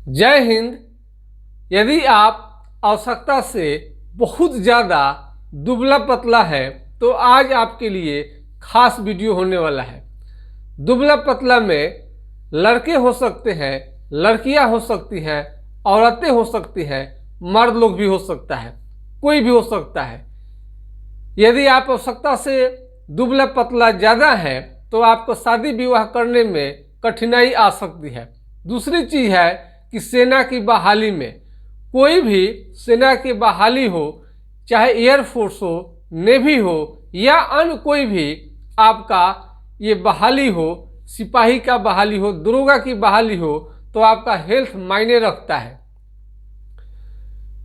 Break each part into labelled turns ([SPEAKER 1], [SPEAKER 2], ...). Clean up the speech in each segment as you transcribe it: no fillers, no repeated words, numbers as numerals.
[SPEAKER 1] जय हिंद। यदि आप आवश्यकता से बहुत ज़्यादा दुबला पतला है तो आज आपके लिए खास वीडियो होने वाला है। दुबला पतला में लड़के हो सकते हैं, लड़कियां हो सकती हैं, औरतें हो सकती हैं, मर्द लोग भी हो सकता है, कोई भी हो सकता है। यदि आप आवश्यकता से दुबला पतला ज़्यादा है तो आपको शादी विवाह करने में कठिनाई आ सकती है। दूसरी चीज़ है कि सेना की बहाली में, कोई भी सेना की बहाली हो, चाहे एयरफोर्स हो, नेवी हो या अन्य कोई भी आपका ये बहाली हो, सिपाही का बहाली हो, दरोगा की बहाली हो, तो आपका हेल्थ मायने रखता है।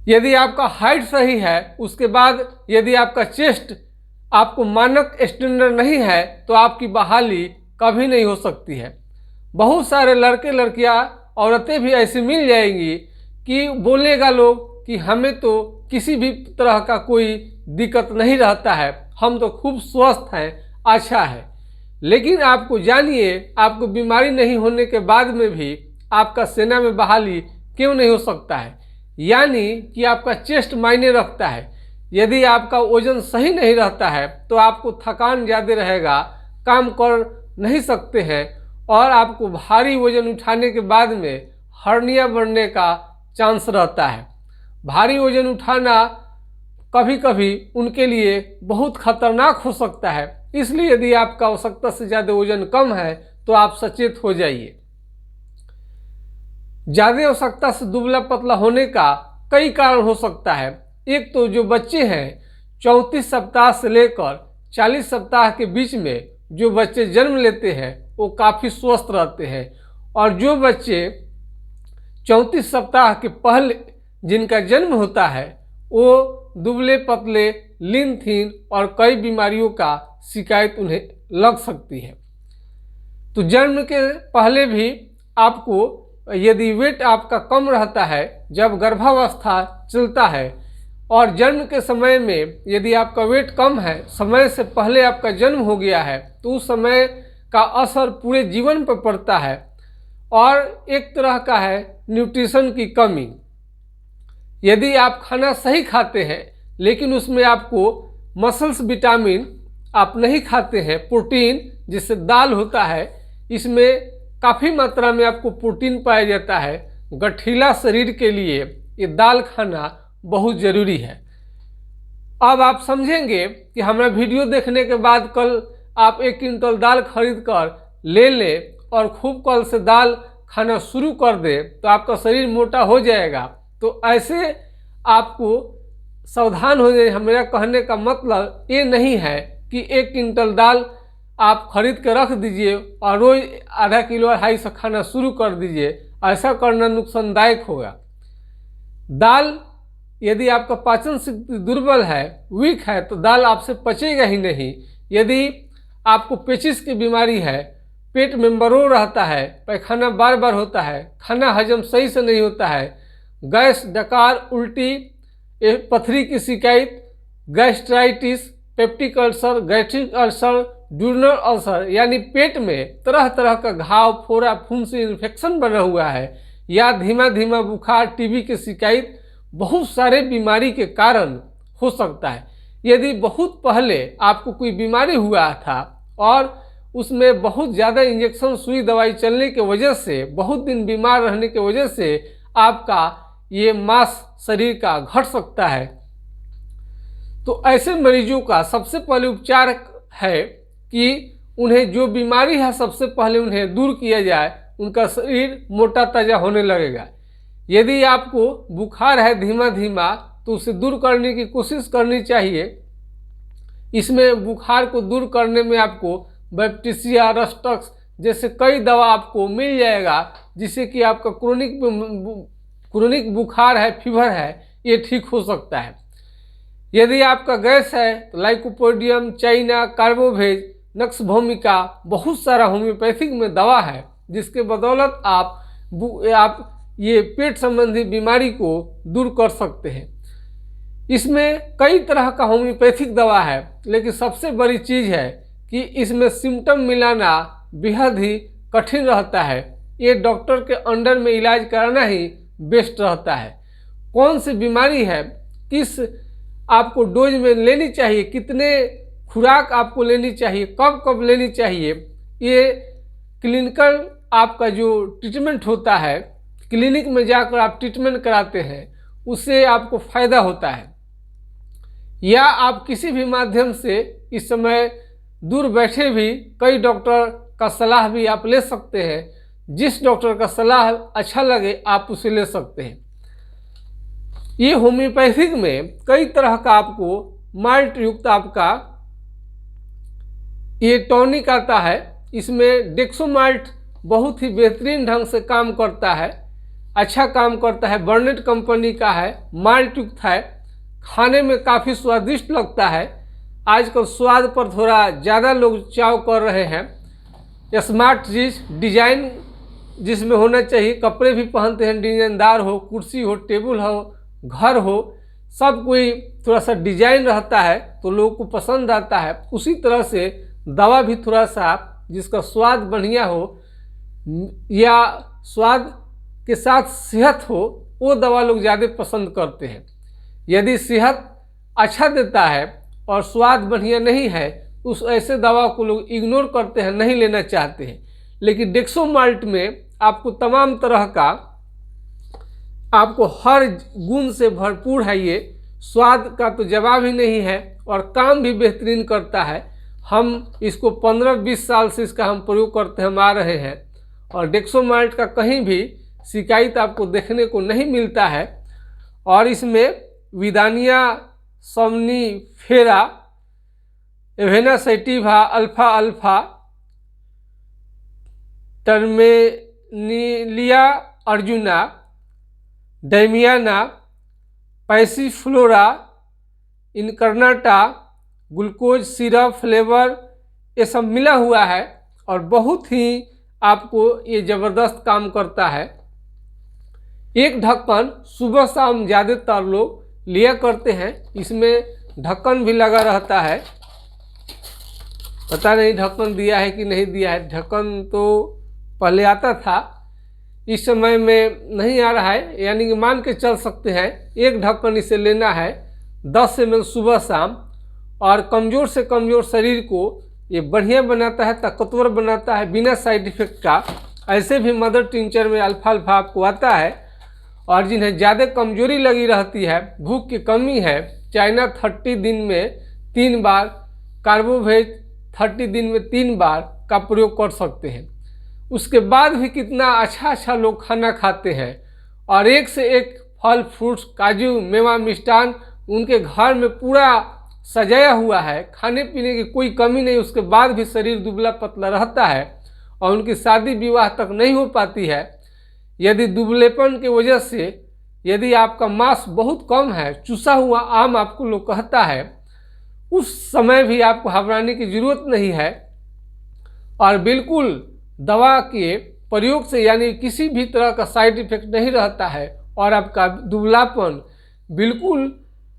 [SPEAKER 1] यदि आपका हाइट सही है, उसके बाद यदि आपका चेस्ट आपको मानक स्टैंडर्ड नहीं है तो आपकी बहाली कभी नहीं हो सकती है। बहुत सारे लड़के लड़कियां औरतें भी ऐसी मिल जाएंगी कि बोलेगा लोग कि हमें तो किसी भी तरह का कोई दिक्कत नहीं रहता है, हम तो खूब स्वस्थ हैं, अच्छा है। लेकिन आपको जानिए, आपको बीमारी नहीं होने के बाद में भी आपका सेना में बहाली क्यों नहीं हो सकता है। यानी कि आपका चेस्ट मायने रखता है। यदि आपका वजन सही नहीं रहता है तो आपको थकान ज़्यादा रहेगा, काम कर नहीं सकते हैं और आपको भारी वजन उठाने के बाद में हर्निया बढ़ने का चांस रहता है। भारी वजन उठाना कभी कभी उनके लिए बहुत खतरनाक हो सकता है। इसलिए यदि आपका आवश्यकता से ज़्यादा वजन कम है तो आप सचेत हो जाइए। ज़्यादा आवश्यकता से दुबला पतला होने का कई कारण हो सकता है। एक तो जो बच्चे हैं 34 सप्ताह से लेकर 40 सप्ताह के बीच में जो बच्चे जन्म लेते हैं वो काफ़ी स्वस्थ रहते हैं, और जो बच्चे 34 सप्ताह के पहले जिनका जन्म होता है वो दुबले पतले, लीन थीन और कई बीमारियों का शिकायत उन्हें लग सकती है। तो जन्म के पहले भी आपको यदि वेट आपका कम रहता है, जब गर्भावस्था चलता है और जन्म के समय में यदि आपका वेट कम है, समय से पहले आपका जन्म हो गया है, तो उस समय का असर पूरे जीवन पर पड़ता है। और एक तरह का है न्यूट्रिशन की कमी। यदि आप खाना सही खाते हैं लेकिन उसमें आपको मसल्स विटामिन आप नहीं खाते हैं, प्रोटीन जिससे दाल होता है, इसमें काफ़ी मात्रा में आपको प्रोटीन पाया जाता है। गठीला शरीर के लिए ये दाल खाना बहुत ज़रूरी है। अब आप समझेंगे कि हमारा वीडियो देखने के बाद कल आप 1 क्विंटल दाल खरीद कर ले लें और खूब कल से दाल खाना शुरू कर दें तो आपका शरीर मोटा हो जाएगा। तो ऐसे आपको सावधान हो जाए। मेरा कहने का मतलब ये नहीं है कि 1 क्विंटल दाल आप खरीद के रख दीजिए और रोज आधा किलो 250 खाना शुरू कर दीजिए। ऐसा करना नुकसानदायक होगा। दाल यदि आपका पाचन शक्ति दुर्बल है, वीक है, तो दाल आपसे पचेगा ही नहीं। यदि आपको पेचिस की बीमारी है, पेट में मरोड़ रहता है, पैखाना बार बार होता है, खाना हजम सही से नहीं होता है, गैस, डकार, उल्टी, पथरी की शिकायत, gastritis, peptic ulcer, gastric ulcer, ड्यूरल ulcer यानी पेट में तरह तरह का घाव, फोड़ा, फुंसी, इन्फेक्शन बना हुआ है, या धीमा धीमा बुखार, टीबी की शिकायत, बहुत सारे बीमारी के कारण हो सकता है। यदि बहुत पहले आपको कोई बीमारी हुआ था और उसमें बहुत ज़्यादा इंजेक्शन, सुई, दवाई चलने के वजह से, बहुत दिन बीमार रहने की वजह से आपका ये मांस शरीर का घट सकता है। तो ऐसे मरीजों का सबसे पहले उपचार है कि उन्हें जो बीमारी है सबसे पहले उन्हें दूर किया जाए, उनका शरीर मोटा ताज़ा होने लगेगा। यदि आपको बुखार है धीमा धीमा तो उसे दूर करने की कोशिश करनी चाहिए। इसमें बुखार को दूर करने में आपको बैप्टिसिया, रस्टक्स जैसे कई दवा आपको मिल जाएगा, जिससे कि आपका क्रोनिक बुखार है, फीवर है, ये ठीक हो सकता है। यदि आपका गैस है तो लाइकोपोडियम, चाइना, कार्बोवेज, नक्स भूमिका, बहुत सारा होम्योपैथिक में दवा है जिसके बदौलत आप ये पेट संबंधी बीमारी को दूर कर सकते हैं। इसमें कई तरह का होम्योपैथिक दवा है, लेकिन सबसे बड़ी चीज़ है कि इसमें सिम्टम मिलाना बेहद ही कठिन रहता है। ये डॉक्टर के अंडर में इलाज कराना ही बेस्ट रहता है। कौन सी बीमारी है, किस आपको डोज में लेनी चाहिए, कितने खुराक आपको लेनी चाहिए, कब कब लेनी चाहिए, ये क्लिनिकल आपका जो ट्रीटमेंट होता है, क्लिनिक में जाकर आप ट्रीटमेंट कराते हैं, उससे आपको फ़ायदा होता है। या आप किसी भी माध्यम से इस समय दूर बैठे भी कई डॉक्टर का सलाह भी आप ले सकते हैं। जिस डॉक्टर का सलाह अच्छा लगे आप उसे ले सकते हैं। ये होम्योपैथिक में कई तरह का आपको माल्ट युक्त आपका ये टॉनिक आता है। इसमें डेक्सोमाल्ट बहुत ही बेहतरीन ढंग से काम करता है, अच्छा काम करता है। बर्नेट कंपनी का है, माल्ट युक्त है, खाने में काफ़ी स्वादिष्ट लगता है। आजकल स्वाद पर थोड़ा ज़्यादा लोग चाव कर रहे हैं। स्मार्ट चीज़, डिजाइन जिसमें होना चाहिए, कपड़े भी पहनते हैं डिजाइनदार हो, कुर्सी हो, टेबल हो, घर हो, सब कोई थोड़ा सा डिजाइन रहता है तो लोगों को पसंद आता है। उसी तरह से दवा भी थोड़ा सा जिसका स्वाद बढ़िया हो या स्वाद के साथ सेहत हो, वो दवा लोग ज़्यादा पसंद करते हैं। यदि सेहत अच्छा देता है और स्वाद बढ़िया नहीं है, उस ऐसे दवा को लोग इग्नोर करते हैं, नहीं लेना चाहते हैं। लेकिन डेक्सोमाल्ट में आपको तमाम तरह का, आपको हर गुण से भरपूर है। ये स्वाद का तो जवाब ही नहीं है और काम भी बेहतरीन करता है। हम इसको 15-20 साल से इसका हम प्रयोग करते हम आ रहे हैं और डेक्सोमाल्ट का कहीं भी शिकायत आपको देखने को नहीं मिलता है। और इसमें विदानिया, सोमनीफेरा, एवेना सैटिवा, अल्फा अल्फा, Terminalia arjuna, damiana, Passiflora, incarnata, glucose syrup flavour, ये सब मिला हुआ है और बहुत ही आपको ये ज़बरदस्त काम करता है। एक ढक्कन सुबह शाम ज़्यादातर लोग लिया करते हैं। इसमें ढक्कन भी लगा रहता है, पता नहीं ढक्कन दिया है कि नहीं दिया है। ढक्कन तो पहले आता था, इस समय में नहीं आ रहा है, यानी कि मान के चल सकते हैं एक ढक्कन इसे लेना है 10 ml सुबह शाम। और कमज़ोर से कमज़ोर शरीर को ये बढ़िया बनाता है, ताकतवर बनाता है बिना साइड इफ़ेक्ट का। ऐसे भी मदर टिंचर में अल्फा अल्फा आपको आता है। और जिन्हें ज़्यादा कमजोरी लगी रहती है, भूख की कमी है, चाइना 30 दिन में 3 बार, कार्बोवेज 30 दिन में 3 बार का प्रयोग कर सकते हैं। उसके बाद भी कितना अच्छा लोग खाना खाते हैं और एक से एक फल फ्रूट्स, काजू, मेवा, मिष्टान उनके घर में पूरा सजाया हुआ है। खाने पीने की कोई कमी नहीं, उसके बाद भी शरीर दुबला पतला रहता है और उनकी शादी विवाह तक नहीं हो पाती है। यदि दुबलेपन की वजह से यदि आपका मांस बहुत कम है, चुसा हुआ आम आपको लोग कहता है, उस समय भी आपको घबराने की ज़रूरत नहीं है। और बिल्कुल दवा के प्रयोग से यानी किसी भी तरह का साइड इफ़ेक्ट नहीं रहता है और आपका दुबलापन बिल्कुल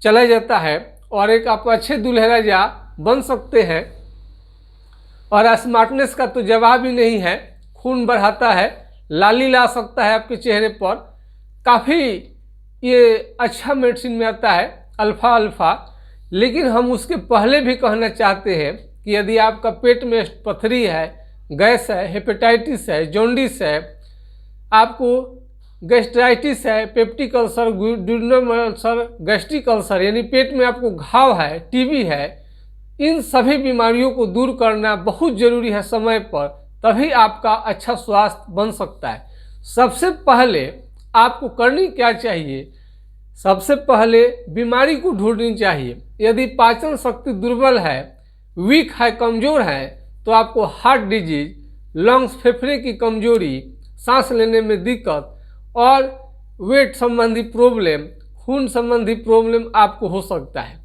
[SPEAKER 1] चला जाता है और एक आप अच्छे दूल्हे राजा बन सकते हैं। और स्मार्टनेस का तो जवाब ही नहीं है, खून बढ़ाता है, लाली ला सकता है आपके चेहरे पर। काफ़ी ये अच्छा मेडिसिन में आता है अल्फा अल्फा। लेकिन हम उसके पहले भी कहना चाहते हैं कि यदि आपका पेट में पथरी है, गैस है, हेपेटाइटिस है, जॉन्डिस है, आपको गैस्ट्राइटिस है, peptic ulcer, duodenum ulcer, gastric ulcer यानी पेट में आपको घाव है, टीबी है, इन सभी बीमारियों को दूर करना बहुत ज़रूरी है समय पर, तभी आपका अच्छा स्वास्थ्य बन सकता है। सबसे पहले आपको करनी क्या चाहिए? सबसे पहले बीमारी को ढूंढनी चाहिए। यदि पाचन शक्ति दुर्बल है, वीक है, कमज़ोर है, तो आपको हार्ट डिजीज, लंग्स, फेफड़े की कमजोरी, सांस लेने में दिक्कत और वेट संबंधी प्रॉब्लम, खून संबंधी प्रॉब्लम आपको हो सकता है।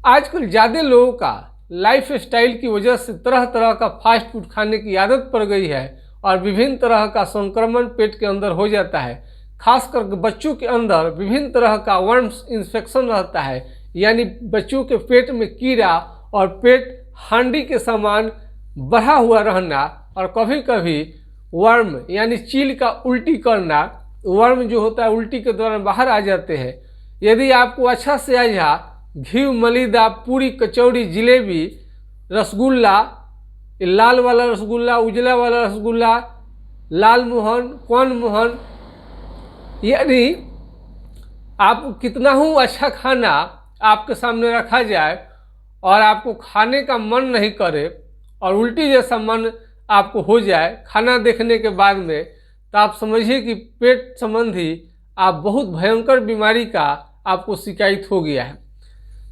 [SPEAKER 1] आजकल ज़्यादा लोगों का लाइफ स्टाइल की वजह से तरह तरह का फास्ट फूड खाने की आदत पड़ गई है और विभिन्न तरह का संक्रमण पेट के अंदर हो जाता है। खासकर बच्चों के अंदर विभिन्न तरह का वर्म्स इन्फेक्शन रहता है, यानी बच्चों के पेट में कीड़ा और पेट हांडी के समान बढ़ा हुआ रहना और कभी कभी वर्म यानी चील का उल्टी करना, वर्म जो होता है उल्टी के दौरान बाहर आ जाते हैं। यदि आपको अच्छा से अच्छा घी, मलीदा, पूरी, कचौड़ी, जिलेबी, रसगुल्ला, लाल वाला रसगुल्ला, उजला वाला रसगुल्ला, लाल मोहन, कौन मोहन, यानी आप कितना ही अच्छा खाना आपके सामने रखा जाए और आपको खाने का मन नहीं करे और उल्टी जैसा मन आपको हो जाए खाना देखने के बाद में, तो आप समझिए कि पेट संबंधी आप बहुत भयंकर बीमारी का आपको शिकायत हो गया है।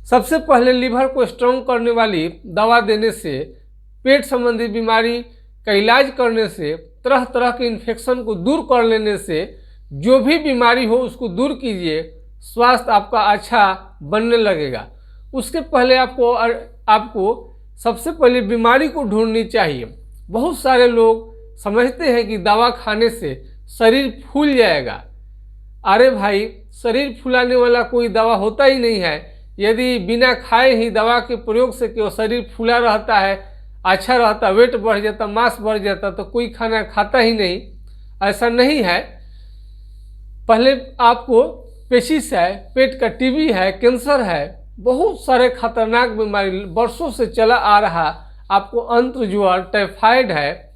[SPEAKER 1] सबसे पहले लीवर को स्ट्रॉन्ग करने वाली दवा देने से, पेट संबंधी बीमारी का इलाज करने से, तरह तरह के इन्फेक्शन को दूर कर लेने से, जो भी बीमारी हो उसको दूर कीजिए, स्वास्थ्य आपका अच्छा बनने लगेगा। उसके पहले आपको सबसे पहले बीमारी को ढूंढनी चाहिए। बहुत सारे लोग समझते हैं कि दवा खाने से शरीर फूल जाएगा। अरे भाई, शरीर फुलाने वाला कोई दवा होता ही नहीं है। यदि बिना खाए ही दवा के प्रयोग से केवल शरीर फूला रहता है, अच्छा रहता, वेट बढ़ जाता, मांस बढ़ जाता, तो कोई खाना खाता ही नहीं। ऐसा नहीं है। पहले आपको पेचिश है, पेट का टीबी है, कैंसर है, बहुत सारे खतरनाक बीमारी वर्षों से चला आ रहा, आपको अंत्र ज्वर, टाइफाइड है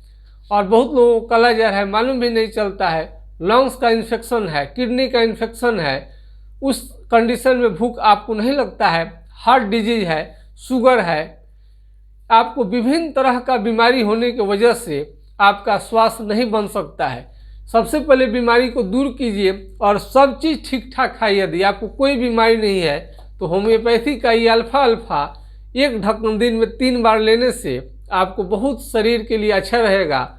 [SPEAKER 1] और बहुत लोगों को काला जर है, मालूम भी नहीं चलता है, लंग्स का इन्फेक्शन है, किडनी का इन्फेक्शन है, उस कंडीशन में भूख आपको नहीं लगता है, हार्ट डिजीज है, शुगर है, आपको विभिन्न तरह का बीमारी होने की वजह से आपका स्वास्थ्य नहीं बन सकता है। सबसे पहले बीमारी को दूर कीजिए और सब चीज़ ठीक ठाक खाइए। यदि आपको कोई बीमारी नहीं है तो होम्योपैथी का ये अल्फा एक ढक्कन दिन में 3 बार लेने से आपको बहुत शरीर के लिए अच्छा रहेगा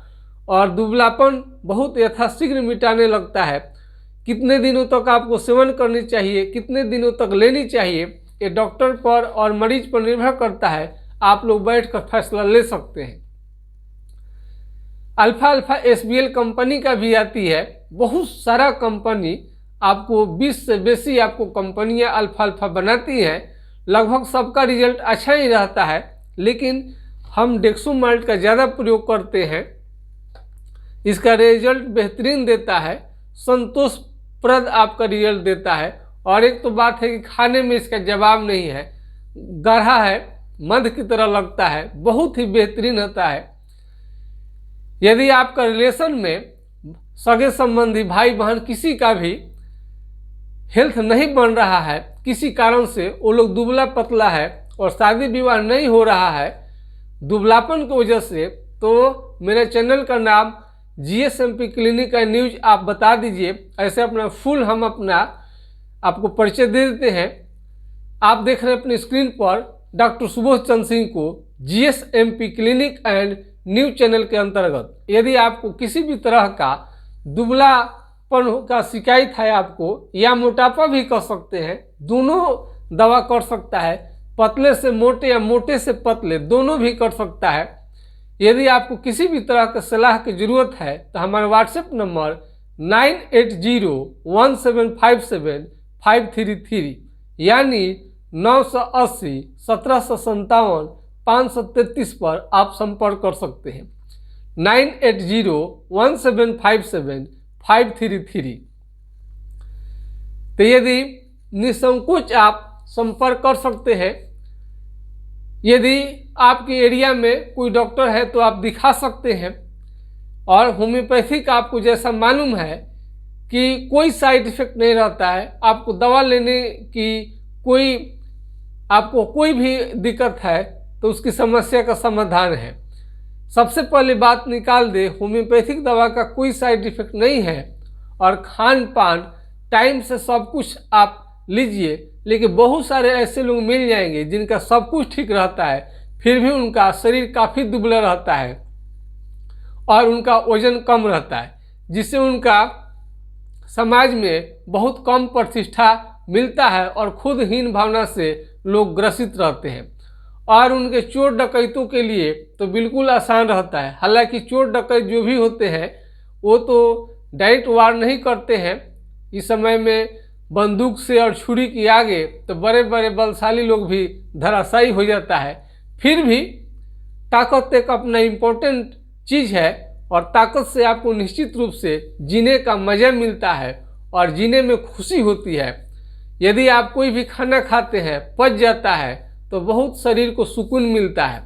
[SPEAKER 1] और दुबलापन बहुत यथाशीघ्र मिटाने लगता है। कितने दिनों तक आपको सेवन करनी चाहिए, कितने दिनों तक लेनी चाहिए, ये डॉक्टर पर और मरीज पर निर्भर करता है। आप लोग बैठकर फैसला ले सकते हैं। अल्फा SBL कंपनी का भी आती है। बहुत सारा कंपनी आपको 20 से बेसी आपको कंपनियां अल्फा बनाती हैं। लगभग सबका रिजल्ट अच्छा ही रहता है, लेकिन हम डेक्सोमाल्ट का ज़्यादा प्रयोग करते हैं। इसका रिजल्ट बेहतरीन देता है, संतोषप्रद आपका रिजल्ट देता है। और एक तो बात है कि खाने में इसका जवाब नहीं है, गाढ़ा है, मध की तरह लगता है, बहुत ही बेहतरीन होता है। यदि आपका रिलेशन में सगे संबंधी, भाई बहन, किसी का भी हेल्थ नहीं बन रहा है, किसी कारण से वो लोग दुबला पतला है और शादी विवाह नहीं हो रहा है दुबलापन की वजह से, तो मेरे चैनल का नाम GSMP क्लिनिक एंड न्यूज आप बता दीजिए। ऐसे अपना फुल हम अपना आपको परिचय दे देते हैं। आप देख रहे हैं अपनी स्क्रीन पर डॉक्टर सुबोध चंद्र सिंह को GSMP clinic and news channel के अंतर्गत। यदि आपको किसी भी तरह का दुबलापन का शिकायत है आपको, या मोटापा भी कर सकते हैं, दोनों दवा कर सकता है, पतले से मोटे या मोटे से पतले दोनों भी कर सकता है। यदि आपको किसी भी तरह के सलाह की जरूरत है तो हमारा व्हाट्सएप नंबर 9801757533 यानी 980 1757 533 पर आप संपर्क कर सकते हैं। 9801757533। तो यदि निसंकोच आप संपर्क कर सकते हैं। यदि आपके एरिया में कोई डॉक्टर है तो आप दिखा सकते हैं। और होम्योपैथिक आपको जैसा मालूम है कि कोई साइड इफेक्ट नहीं रहता है, आपको दवा लेने की आपको कोई भी दिक्कत है तो उसकी समस्या का समाधान है। सबसे पहले बात निकाल दे, होम्योपैथिक दवा का कोई साइड इफेक्ट नहीं है और खान पान टाइम से सब कुछ आप लीजिए। लेकिन बहुत सारे ऐसे लोग मिल जाएंगे जिनका सब कुछ ठीक रहता है, फिर भी उनका शरीर काफ़ी दुबला रहता है और उनका वजन कम रहता है, जिससे उनका समाज में बहुत कम प्रतिष्ठा मिलता है और खुद हीन भावना से लोग ग्रसित रहते हैं। और उनके चोर डकैतों के लिए तो बिल्कुल आसान रहता है। हालांकि चोर डकैत जो भी होते हैं वो तो डायरेक्ट वार नहीं करते हैं। इस समय में बंदूक से और छुरी के आगे तो बड़े बड़े बलशाली लोग भी धराशायी हो जाता है। फिर भी ताकत एक अपना इम्पोर्टेंट चीज़ है और ताकत से आपको निश्चित रूप से जीने का मज़ा मिलता है और जीने में खुशी होती है। यदि आप कोई भी खाना खाते हैं, पच जाता है, तो बहुत शरीर को सुकून मिलता है।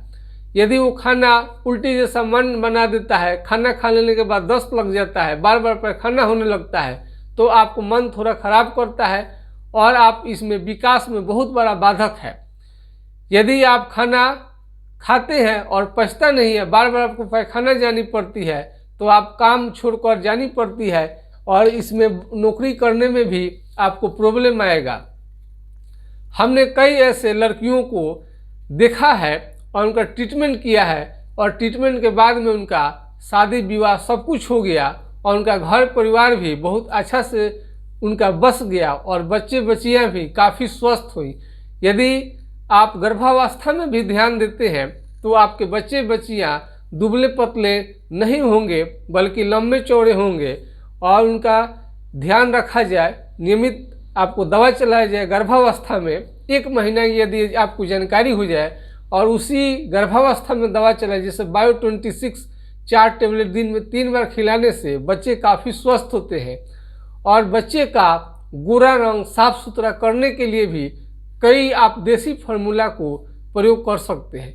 [SPEAKER 1] यदि वो खाना उल्टी जैसा मन बना देता है, खाना खा लेने के बाद दस्त लग जाता है, बार बार पैखाना होने लगता है, तो आपको मन थोड़ा खराब करता है और आप इसमें विकास में बहुत बड़ा बाधक है। यदि आप खाना खाते हैं और पचता नहीं है, बार बार आपको पैखाना जानी पड़ती है, तो आप काम छोड़कर जानी पड़ती है और इसमें नौकरी करने में भी आपको प्रॉब्लम आएगा। हमने कई ऐसे लड़कियों को देखा है और उनका ट्रीटमेंट किया है और ट्रीटमेंट के बाद में उनका शादी विवाह सब कुछ हो गया और उनका घर परिवार भी बहुत अच्छा से उनका बस गया और बच्चे बच्चियां भी काफ़ी स्वस्थ हुई। यदि आप गर्भावस्था में भी ध्यान देते हैं तो आपके बच्चे बच्चियां दुबले पतले नहीं होंगे बल्कि लंबे चौड़े होंगे और उनका ध्यान रखा जाए, नियमित आपको दवा चलाया जाए। गर्भावस्था में 1 महीना की यदि आपको जानकारी हो जाए और उसी गर्भावस्था में दवा चलाए, जैसे बायो 26 4 टेबलेट दिन में 3 बार खिलाने से बच्चे काफ़ी स्वस्थ होते हैं। और बच्चे का गोरा रंग साफ सुथरा करने के लिए भी कई आप देसी फार्मूला को प्रयोग कर सकते हैं।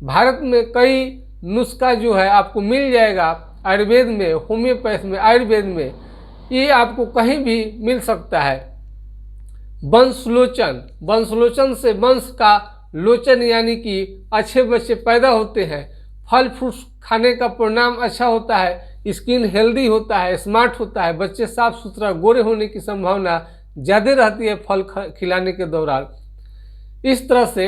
[SPEAKER 1] भारत में कई नुस्खा जो है आपको मिल जाएगा, आयुर्वेद में, होम्योपैथ में, आयुर्वेद में, ये आपको कहीं भी मिल सकता है। वंशलोचन, वंशलोचन से वंश का लोचन यानी कि अच्छे बच्चे पैदा होते हैं। फल फ्रूट्स खाने का परिणाम अच्छा होता है, स्किन हेल्दी होता है, स्मार्ट होता है, बच्चे साफ सुथरा गोरे होने की संभावना ज़्यादा रहती है फल खिलाने के दौरान। इस तरह से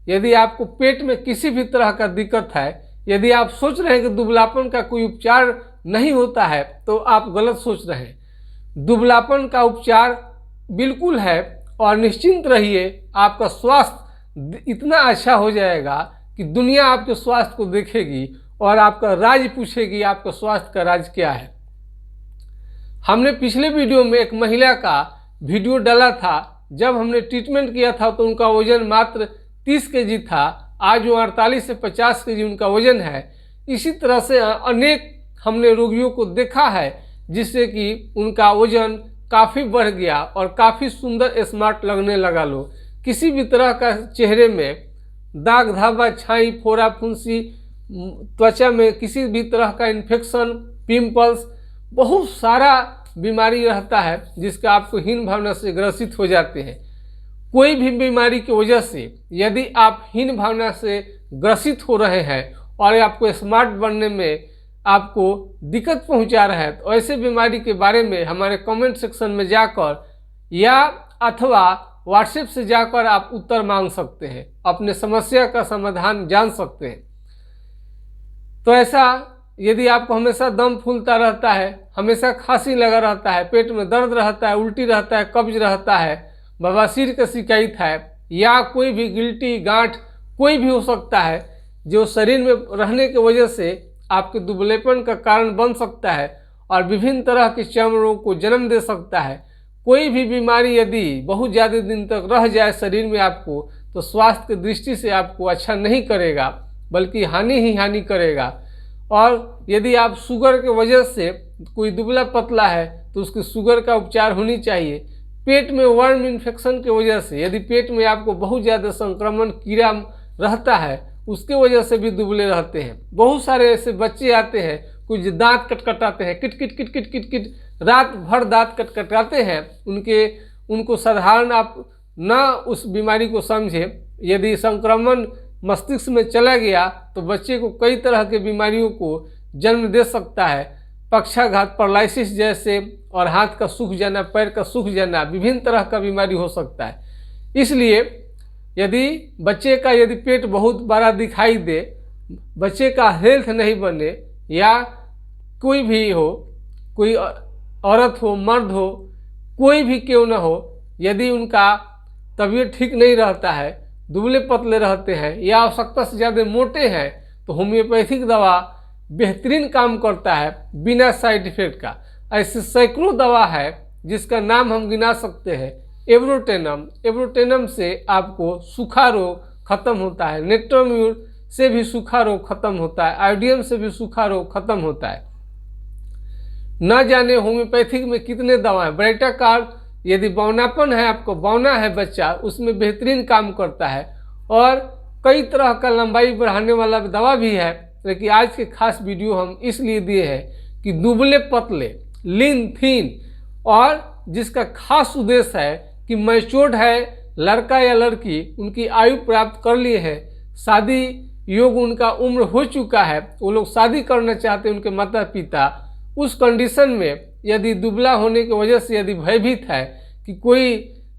[SPEAKER 1] यदि आपको पेट में किसी भी तरह का दिक्कत है, यदि आप सोच रहे हैं कि दुबलापन का कोई उपचार नहीं होता है, तो आप गलत सोच रहे हैं। दुबलापन का उपचार बिल्कुल है और निश्चिंत रहिए, आपका स्वास्थ्य इतना अच्छा हो जाएगा कि दुनिया आपके स्वास्थ्य को देखेगी और आपका राज पूछेगी आपका स्वास्थ्य का राज क्या है। हमने पिछले वीडियो में एक महिला का वीडियो डाला था, जब हमने ट्रीटमेंट किया था तो उनका वजन मात्र 30 केजी था, आज वो 48 से 50 केजी उनका वजन है। इसी तरह से अनेक हमने रोगियों को देखा है जिससे कि उनका वजन काफ़ी बढ़ गया और काफ़ी सुंदर स्मार्ट लगने लगा। लोग किसी भी तरह का चेहरे में दाग धब्बा, छाई, फोड़ा, फुंसी, त्वचा में किसी भी तरह का इन्फेक्शन, पिंपल्स, बहुत सारा बीमारी रहता है जिसका आपको हीन भावना से ग्रसित हो जाते हैं। कोई भी बीमारी की वजह से यदि आप हीन भावना से ग्रसित हो रहे हैं और आपको स्मार्ट बनने में आपको दिक्कत पहुंचा रहा है, तो ऐसे बीमारी के बारे में हमारे कमेंट सेक्शन में जाकर या अथवा व्हाट्सएप से जाकर आप उत्तर मांग सकते हैं, अपने समस्या का समाधान जान सकते हैं। तो ऐसा यदि आपको हमेशा दम फूलता रहता है, हमेशा खांसी लगा रहता है, पेट में दर्द रहता है, उल्टी रहता है, कब्ज रहता है, बवासीर का शिकायत है या कोई भी गिल्टी गांठ कोई भी हो सकता है जो शरीर में रहने की वजह से आपके दुबलेपन का कारण बन सकता है और विभिन्न तरह के चर्म रोग को जन्म दे सकता है। कोई भी बीमारी यदि बहुत ज़्यादा दिन तक रह जाए शरीर में आपको, तो स्वास्थ्य की दृष्टि से आपको अच्छा नहीं करेगा बल्कि हानि ही हानि करेगा। और यदि आप शुगर के वजह से कोई दुबला पतला है तो उसकी शुगर का उपचार होनी चाहिए। पेट में वर्म इन्फेक्शन की वजह से यदि पेट में आपको बहुत ज़्यादा संक्रमण कीड़ा रहता है, उसके वजह से भी दुबले रहते हैं। बहुत सारे ऐसे बच्चे आते हैं, कुछ दांत कटकटाते हैं, kit kit kit kit kit kit रात भर दांत कटकटाते हैं। उनको साधारण आप ना उस बीमारी को समझे। यदि संक्रमण मस्तिष्क में चला गया तो बच्चे को कई तरह के बीमारियों को जन्म दे सकता है, पक्षाघात, पैरालिसिस जैसे, और हाथ का सूख जाना, पैर का सूख जाना, विभिन्न तरह का बीमारी हो सकता है। इसलिए यदि बच्चे का यदि पेट बहुत बड़ा दिखाई दे, बच्चे का हेल्थ नहीं बने या कोई भी हो, कोई औरत हो, मर्द हो, कोई भी क्यों न हो, यदि उनका तबीयत ठीक नहीं रहता है, दुबले पतले रहते हैं या आवश्यकता से ज़्यादा मोटे हैं, तो होम्योपैथिक दवा बेहतरीन काम करता है बिना साइड इफेक्ट का। ऐसे सैकड़ों दवा है जिसका नाम हम गिना सकते हैं। एब्रोटेनम से आपको सूखा रोग खत्म होता है, नेक्टोम्यूर से भी सूखा रोग खत्म होता है, आयोडियम से भी सूखा रोग खत्म होता है। न जाने होम्योपैथिक में कितने दवाएं। ब्राइटा कार्ड यदि बौनापन है, आपको बौना है बच्चा, उसमें बेहतरीन काम करता है और कई तरह का लंबाई बढ़ाने वाला दवा भी है। लेकिन आज के खास वीडियो हम इसलिए दिए हैं कि दुबले पतले, लीन थीन, और जिसका खास उद्देश्य है कि मैच्योर्ड है लड़का या लड़की, उनकी आयु प्राप्त कर लिए है, शादी योग उनका उम्र हो चुका है, वो लोग शादी करना चाहते हैं, उनके माता पिता, उस कंडीशन में यदि दुबला होने की वजह से यदि भयभीत है कि कोई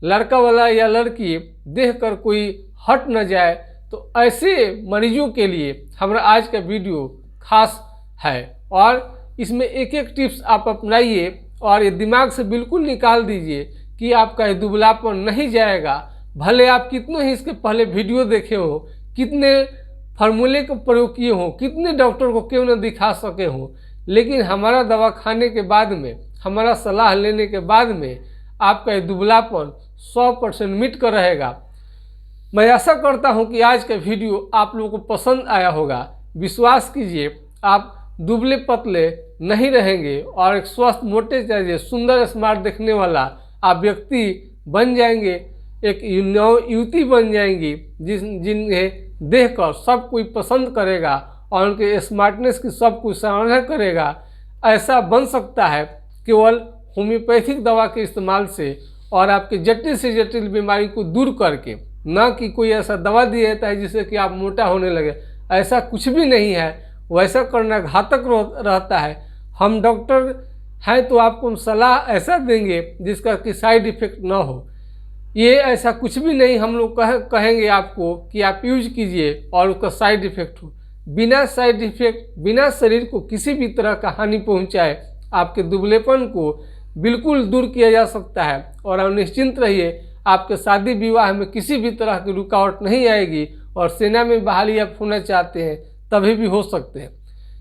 [SPEAKER 1] लड़का वाला या लड़की देखकर कोई हट न जाए, तो ऐसे मरीजों के लिए हमारा आज का वीडियो खास है। और इसमें एक एक टिप्स आप अपनाइए और ये दिमाग से बिल्कुल निकाल दीजिए कि आपका ये दुबलापन नहीं जाएगा। भले आप कितने ही इसके पहले वीडियो देखे हो, कितने फार्मूले का प्रयोग किए हो, कितने डॉक्टर को क्यों न दिखा सके हो, लेकिन हमारा दवा खाने के बाद में, हमारा सलाह लेने के बाद में आपका ये दुबलापन 100% मिट कर रहेगा। मैं आशा करता हूं कि आज का वीडियो आप लोगों को पसंद आया होगा। विश्वास कीजिए, आप दुबले पतले नहीं रहेंगे और एक स्वस्थ, मोटे चेहरे, सुंदर, स्मार्ट दिखने वाला आप व्यक्ति बन जाएंगे, एक युवती बन जाएंगी जिन्हें देखकर सब कोई पसंद करेगा और उनके स्मार्टनेस की सब कुछ सराहना करेगा। ऐसा बन सकता है केवल होम्योपैथिक दवा के इस्तेमाल से और आपके जटिल से जटिल बीमारी को दूर करके, ना कि कोई ऐसा दवा दिया जाता है जिससे कि आप मोटा होने लगे। ऐसा कुछ भी नहीं है, वैसा करना घातक रहता है। हम डॉक्टर हैं तो आपको हम सलाह ऐसा देंगे जिसका कि साइड इफेक्ट ना हो। ये ऐसा कुछ भी नहीं हम लोग कहेंगे आपको कि आप यूज कीजिए और उसका साइड इफेक्ट हो। बिना साइड इफेक्ट, बिना शरीर को किसी भी तरह का हानि पहुंचाए आपके दुबलेपन को बिल्कुल दूर किया जा सकता है। और आप निश्चिंत रहिए, आपके शादी विवाह में किसी भी तरह की रुकावट नहीं आएगी और सेना में बहाली आप होना चाहते हैं तभी भी हो सकते हैं।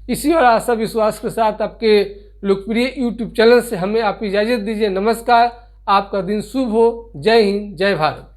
[SPEAKER 1] इसी और आशा विश्वास के साथ आपके लोकप्रिय यूट्यूब चैनल से हमें आप इजाज़त दीजिए। नमस्कार, आपका दिन शुभ हो। जय हिंद, जय भारत।